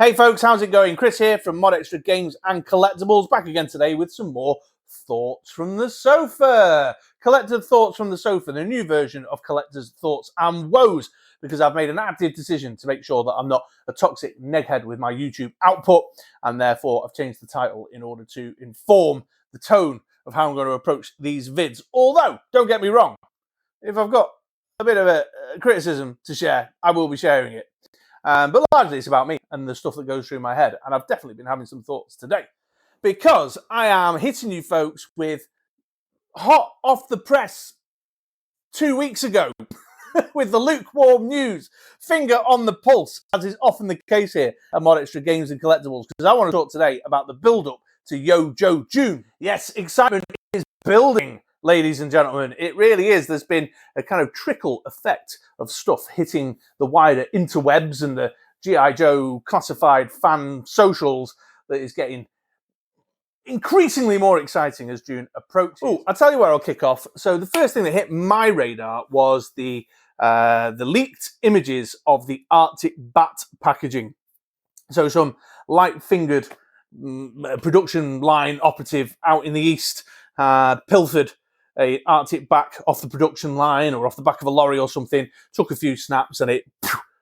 Hey folks, how's it going? Chris here from Mod Extra Games and Collectibles, back again today with some more Thoughts from the Sofa. Collector Thoughts from the Sofa, the new version of Collector's Thoughts and Woes, because I've made an active decision to make sure that I'm not a toxic neckhead with my YouTube output, and therefore I've changed the title in order to inform the tone of how I'm going to approach these vids. Although, don't get me wrong, if I've got a bit of a criticism to share, I will be sharing it. But largely it's about me and the stuff that goes through my head. And I've definitely been having some thoughts today, because I am hitting you folks with hot off the press 2 weeks ago with the lukewarm news, finger on the pulse, as is often the case here at Mod Extra Games and Collectibles, because I want to talk today about the build-up to Yo-Jo June. Yes, excitement is building, ladies and gentlemen. It really is. There's been a kind of trickle effect of stuff hitting the wider interwebs and the G.I. Joe classified fan socials that is getting increasingly more exciting as June approaches. Oh, I'll tell you where I'll kick off. So the first thing that hit my radar was the leaked images of the Arctic Bat packaging. So some light-fingered production line operative out in the East had pilfered a Arctic back off the production line or off the back of a lorry or something, took a few snaps, and it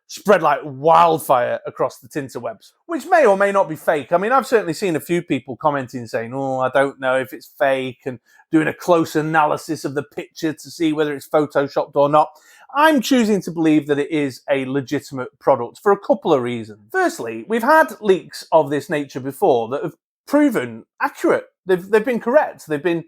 spread like wildfire across the tinterwebs, which may or may not be fake. I mean, I've certainly seen a few people commenting saying, oh, I don't know if it's fake, and doing a close analysis of the picture to see whether it's photoshopped or not. I'm choosing to believe that it is a legitimate product for a couple of reasons. Firstly, we've had leaks of this nature before that have proven accurate. They've been correct. They've been,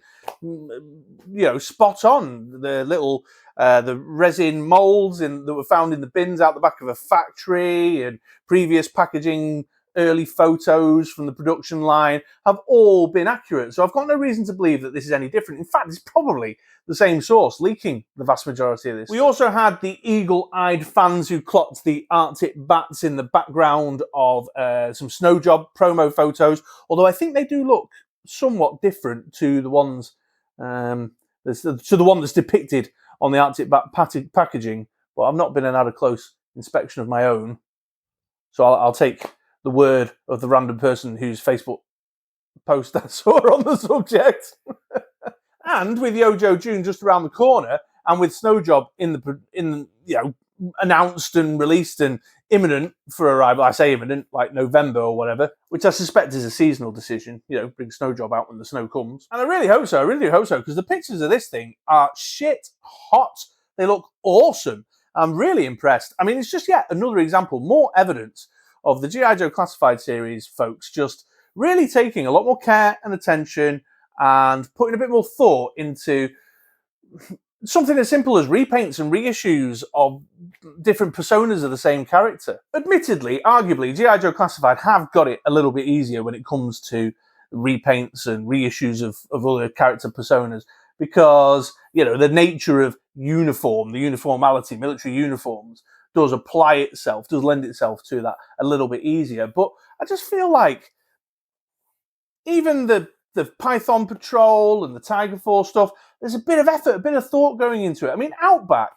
spot on. The little the resin molds that were found in the bins out the back of a factory, and previous packaging, early photos from the production line have all been accurate. So I've got no reason to believe that this is any different. In fact, it's probably the same source leaking the vast majority of this. We also had the eagle-eyed fans who clocked the Arctic bats in the background of some snow job promo photos, although I think they do look somewhat different to the ones to the one that's depicted on the Arctic bat packaging. But I've not been and had a close inspection of my own, so I'll take the word of the random person whose Facebook post I saw on the subject. And with Yo-Jo June just around the corner, and with Snowjob announced and released and imminent for arrival, I say imminent, like November or whatever, which I suspect is a seasonal decision, bring Snowjob out when the snow comes. And I really hope so, because the pictures of this thing are shit hot. They look awesome. I'm really impressed. I mean, it's just yet another example, more evidence of the G.I. Joe Classified series folks just really taking a lot more care and attention and putting a bit more thought into something as simple as repaints and reissues of different personas of the same character. Admittedly, arguably, G.I. Joe Classified have got it a little bit easier when it comes to repaints and reissues of other character personas, because, the nature of uniform, the uniformality, military uniforms, does lend itself to that a little bit easier. But I just feel like even the Python Patrol and the Tiger Force stuff, there's a bit of effort, a bit of thought going into it. I mean, Outback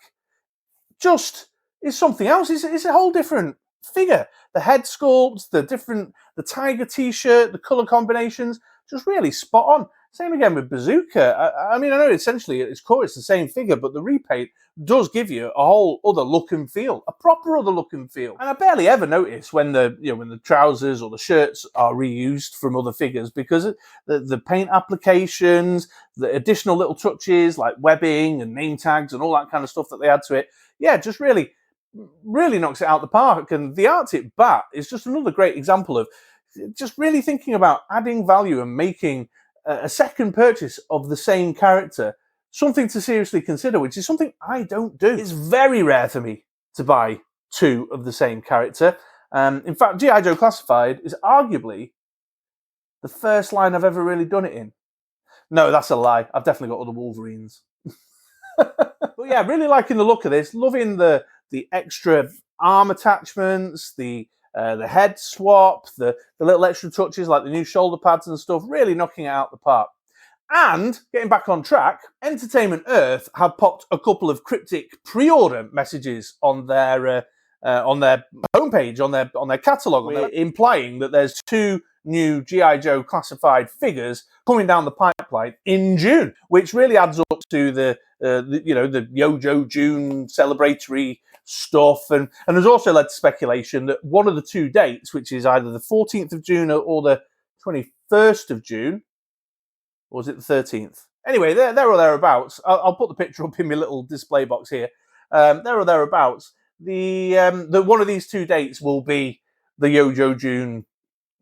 just is something else. It's a whole different figure. The head sculpts, the Tiger t-shirt, the colour combinations, just really spot on. Same again with Bazooka. I mean, I know essentially at its core it's the same figure, but the repaint does give you a whole other look and feel, a proper other look and feel. And I barely ever notice when the trousers or the shirts are reused from other figures, because the paint applications, the additional little touches like webbing and name tags and all that kind of stuff that they add to it, just really knocks it out the park. And the Arctic Bat is just another great example of just really thinking about adding value and making a second purchase of the same character something to seriously consider, which is something I don't do. It's very rare for me to buy two of the same character. In fact, G.I. Joe Classified is arguably the first line I've ever really done it in. No, that's a lie. I've definitely got other Wolverines. But yeah, really liking the look of this. Loving the extra arm attachments, the head swap, the little extra touches like the new shoulder pads and stuff, really knocking it out the park. And getting back on track, Entertainment Earth have popped a couple of cryptic pre-order messages on their on their homepage, on their catalogue, implying that there's 2 new G.I. Joe classified figures coming down the pipeline in June, which really adds up to the Yojo June celebratory stuff, and has also led to speculation that one of the 2 dates, which is either the 14th of June or the 21st of June, or was it the 13th? Anyway, there or thereabouts. I'll put the picture up in my little display box here. There or thereabouts. The one of these 2 dates will be the Yojo June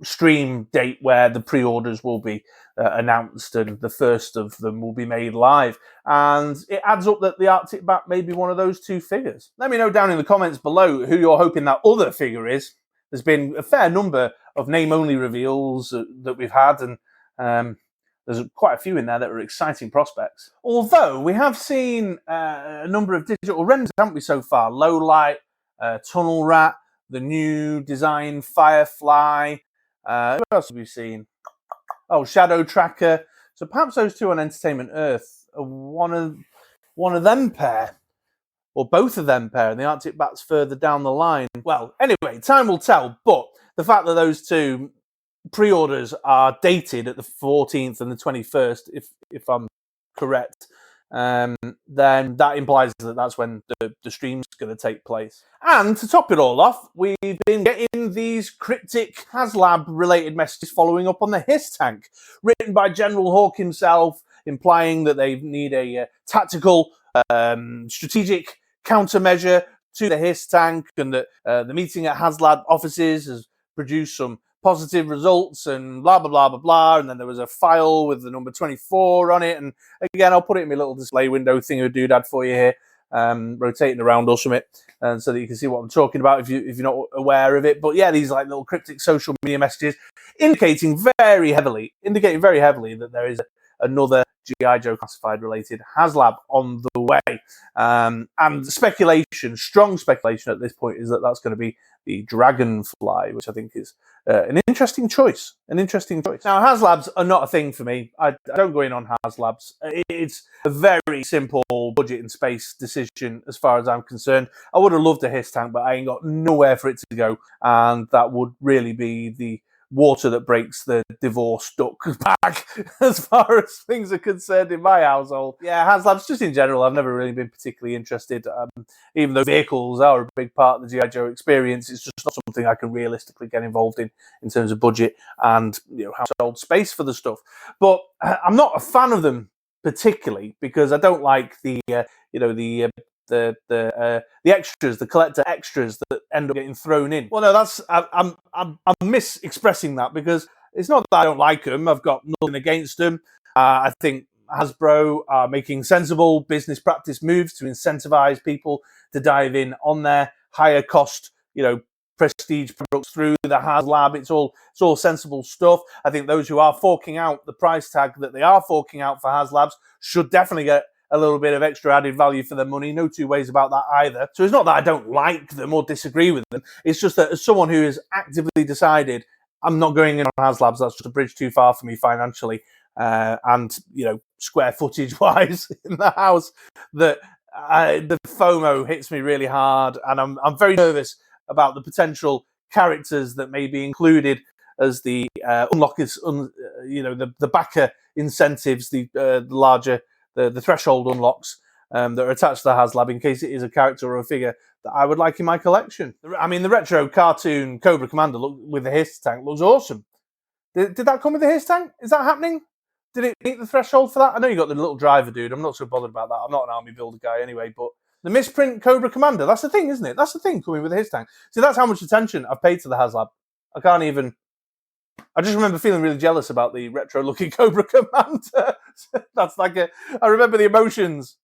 stream date where the pre-orders will be announced, and the first of them will be made live. And it adds up that the Arctic Bat may be one of those 2 figures. Let me know down in the comments below who you're hoping that other figure is. There's been a fair number of name-only reveals that we've had, and there's quite a few in there that are exciting prospects. Although we have seen a number of digital renders, haven't we, so far? Low Light, Tunnel Rat, the new design Firefly. What else have we seen? Oh, Shadow Tracker. So perhaps those 2 on Entertainment Earth are one of them pair, or both of them pair, and the Arctic Bat's further down the line. Well, anyway, time will tell. But the fact that those 2 pre-orders are dated at the 14th and the 21st, if I'm correct, then that implies that that's when the stream's going to take place. And to top it all off, we've been getting these cryptic Haslab-related messages following up on the Hiss tank, written by General Hawk himself, implying that they need a tactical, strategic countermeasure to the Hiss tank, and that the meeting at Haslab offices has produced some positive results, and blah, blah, blah, blah, blah. And then there was a file with the number 24 on it. And again, I'll put it in my little display window thing of a doodad for you here, rotating around or something, and so that you can see what I'm talking about if you're not aware of it. But yeah, these like little cryptic social media messages indicating very heavily that there is another G.I. Joe classified related Haslab on the way. And speculation, strong speculation at this point, is that that's going to be the Dragonfly, which I think is an interesting choice. Now, Haslabs are not a thing for me. I don't go in on Haslabs. It's a very simple budget and space decision as far as I'm concerned. I would have loved a Hiss tank, but I ain't got nowhere for it to go. And that would really be the water that breaks the divorce duck back as far as things are concerned in my household. Yeah, Haslabs, just in general, I've never really been particularly interested. Even though vehicles are a big part of the G.I. Joe experience, it's just not something I can realistically get involved in terms of budget and household space for the stuff. But I'm not a fan of them particularly, because I don't like the extras, the collector extras that end up getting thrown in. Well, no, I'm mis-expressing that, because it's not that I don't like them. I've got nothing against them. I think Hasbro are making sensible business practice moves to incentivize people to dive in on their higher cost, prestige products through the Haslab. It's all sensible stuff. I think those who are forking out the price tag that they are forking out for Haslabs should definitely get a little bit of extra added value for their money. No two ways about that either. So it's not that I don't like them or disagree with them. It's just that as someone who has actively decided I'm not going in on Haslabs, that's just a bridge too far for me financially, and square footage wise in the house, that the FOMO hits me really hard, and I'm very nervous about the potential characters that may be included as the unlockers, the backer incentives, the larger, the threshold unlocks that are attached to the Haslab, in case it is a character or a figure that I would like in my collection. I mean, the retro cartoon Cobra Commander with the Hiss tank looks awesome. Did that come with the Hiss tank? Is that happening? Did it meet the threshold for that? I know you got the little driver dude. I'm not so bothered about that. I'm not an army builder guy anyway, but the misprint Cobra Commander, that's the thing, isn't it? That's the thing coming with the Hiss tank. See, that's how much attention I've paid to the Haslab. I just remember feeling really jealous about the retro-looking Cobra Commander. That's like I remember the emotions.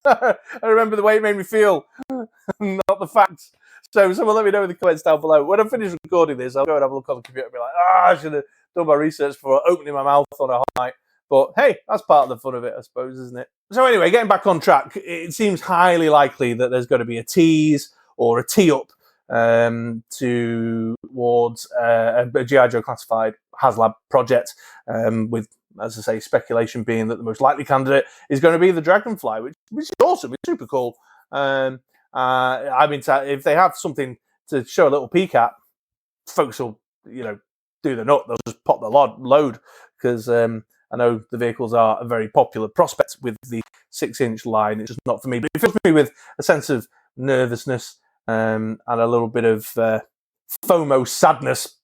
I remember the way it made me feel, not the facts. So someone let me know in the comments down below. When I'm finished recording this, I'll go and have a look on the computer and be like, I should have done my research before opening my mouth on a hot night. But hey, that's part of the fun of it, I suppose, isn't it? So anyway, getting back on track, it seems highly likely that there's going to be a tease or a tee-up towards a G.I. Joe classified Haslab project, with, as I say, speculation being that the most likely candidate is going to be the Dragonfly, which is awesome. It's super cool. I mean, if they have something to show a little peek at, folks will, do the nut. They'll just pop the load because I know the vehicles are a very popular prospect with the 6-inch line. It's just not for me, but it fills me with a sense of nervousness and a little bit of FOMO sadness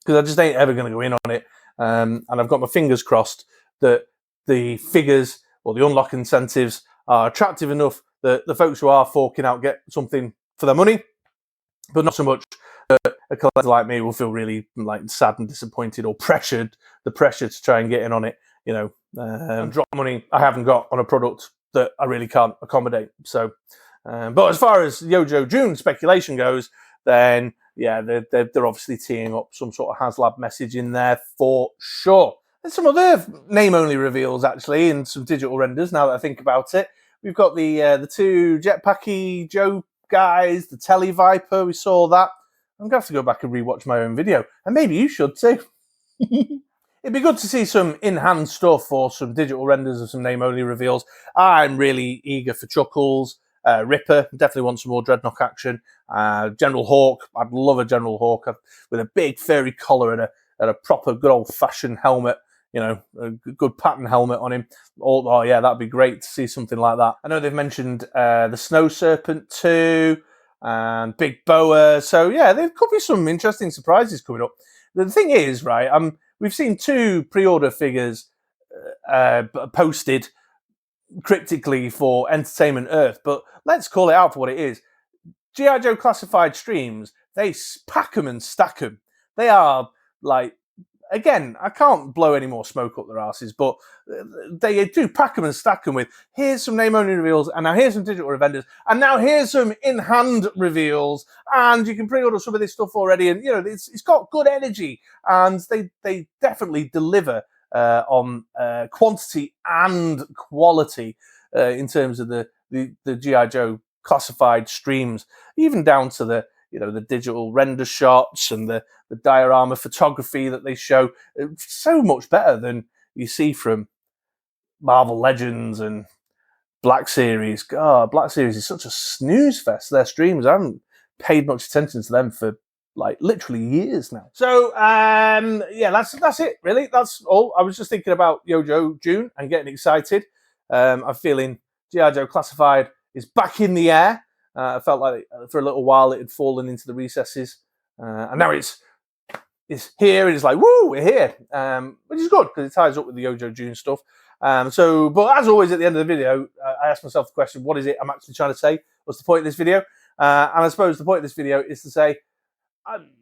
because I just ain't ever going to go in on it. And I've got my fingers crossed that the figures or the unlock incentives are attractive enough that the folks who are forking out get something for their money, but not so much that a collector like me will feel really sad and disappointed or pressured, the pressure to try and get in on it, and drop money I haven't got on a product that I really can't accommodate. So, but as far as Yojo June speculation goes, then yeah, they're obviously teeing up some sort of Haslab message in there for sure. There's some other name-only reveals actually, and some digital renders. Now that I think about it, we've got the 2 Jetpacky Joe guys, the Telly Viper. We saw that. I'm gonna have to go back and rewatch my own video, and maybe you should too. It'd be good to see some in-hand stuff or some digital renders of some name-only reveals. I'm really eager for Chuckles. Ripper, definitely want some more Dreadnought action. General Hawk, I'd love a General Hawk with a big furry collar and a proper good old-fashioned helmet, a good pattern helmet on him. Oh yeah, that'd be great to see something like that. I know they've mentioned the Snow Serpent too, and Big Boa. So yeah, there could be some interesting surprises coming up. The thing is, right, we've seen 2 pre-order figures posted cryptically for Entertainment Earth, but let's call it out for what it is. G.I. Joe Classified streams, they pack them and stack them. They are again, I can't blow any more smoke up their asses, but they do pack them and stack them with, here's some name-only reveals, and now here's some digital vendors, and now here's some in-hand reveals, and you can pre-order some of this stuff already, and, it's got good energy, and they definitely deliver on quantity and quality in terms of the G.I. Joe Classified streams, even down to the digital render shots and the diorama photography that they show. It's so much better than you see from Marvel Legends and Black Series. God, Black Series is such a snooze fest. Their streams, I haven't paid much attention to them for literally years now. So yeah, that's it really. That's all. I was just thinking about Yojo June and getting excited. I'm feeling G.I. Joe Classified is back in the air. I felt like for a little while it had fallen into the recesses, and now it's here. And it's like, woo, we're here, which is good because it ties up with the Yojo June stuff. But as always, at the end of the video, I ask myself the question: what is it I'm actually trying to say? What's the point of this video? And I suppose the point of this video is to say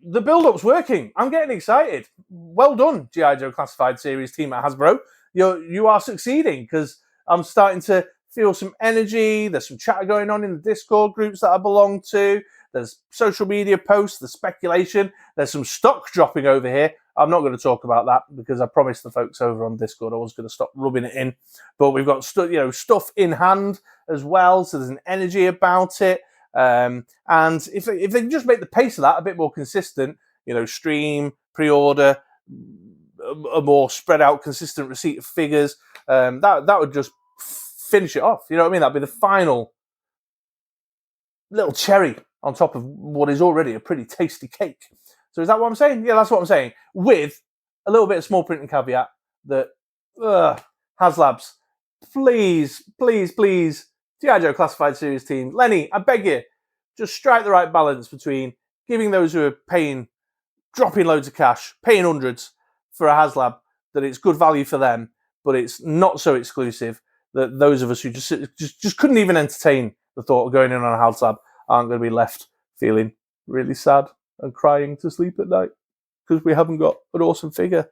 the build-up's working. I'm getting excited. Well done, G.I. Joe Classified Series team at Hasbro. You are succeeding because I'm starting to feel some energy. There's some chatter going on in the Discord groups that I belong to. There's social media posts, the speculation. There's some stock dropping over here. I'm not going to talk about that because I promised the folks over on Discord I was going to stop rubbing it in. But we've got stuff in hand as well, so there's an energy about it. And if they can just make the pace of that a bit more consistent, stream, pre-order, a more spread out, consistent receipt of figures, that would just finish it off. You know what I mean? That'd be the final little cherry on top of what is already a pretty tasty cake. So is that what I'm saying? Yeah, that's what I'm saying. With a little bit of small print and caveat that Haslabs, please, please, please, G.I. Joe Classified Series team, Lenny, I beg you, just strike the right balance between giving those who are dropping loads of cash, paying hundreds for a Haslab, that it's good value for them, but it's not so exclusive that those of us who just couldn't even entertain the thought of going in on a Haslab aren't going to be left feeling really sad and crying to sleep at night because we haven't got an awesome figure.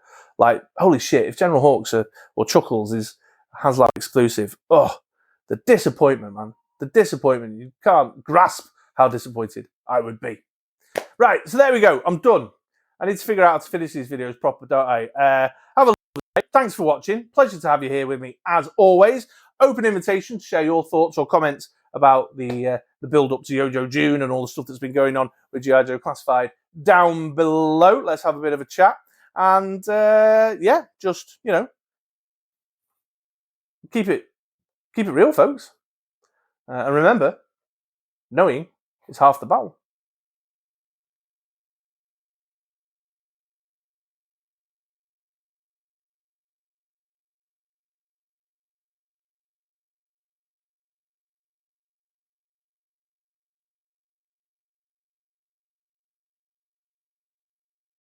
Holy shit, if General Hawks or Chuckles is Haslab exclusive, the disappointment, man. The disappointment. You can't grasp how disappointed I would be. Right, so there we go. I'm done. I need to figure out how to finish these videos proper, don't I? Have a look. Thanks for watching. Pleasure to have you here with me, as always. Open invitation to share your thoughts or comments about the build-up to Yojo June and all the stuff that's been going on with G.I. Joe Classified down below. Let's have a bit of a chat. And, yeah, just, keep it real, folks. And remember, knowing is half the battle.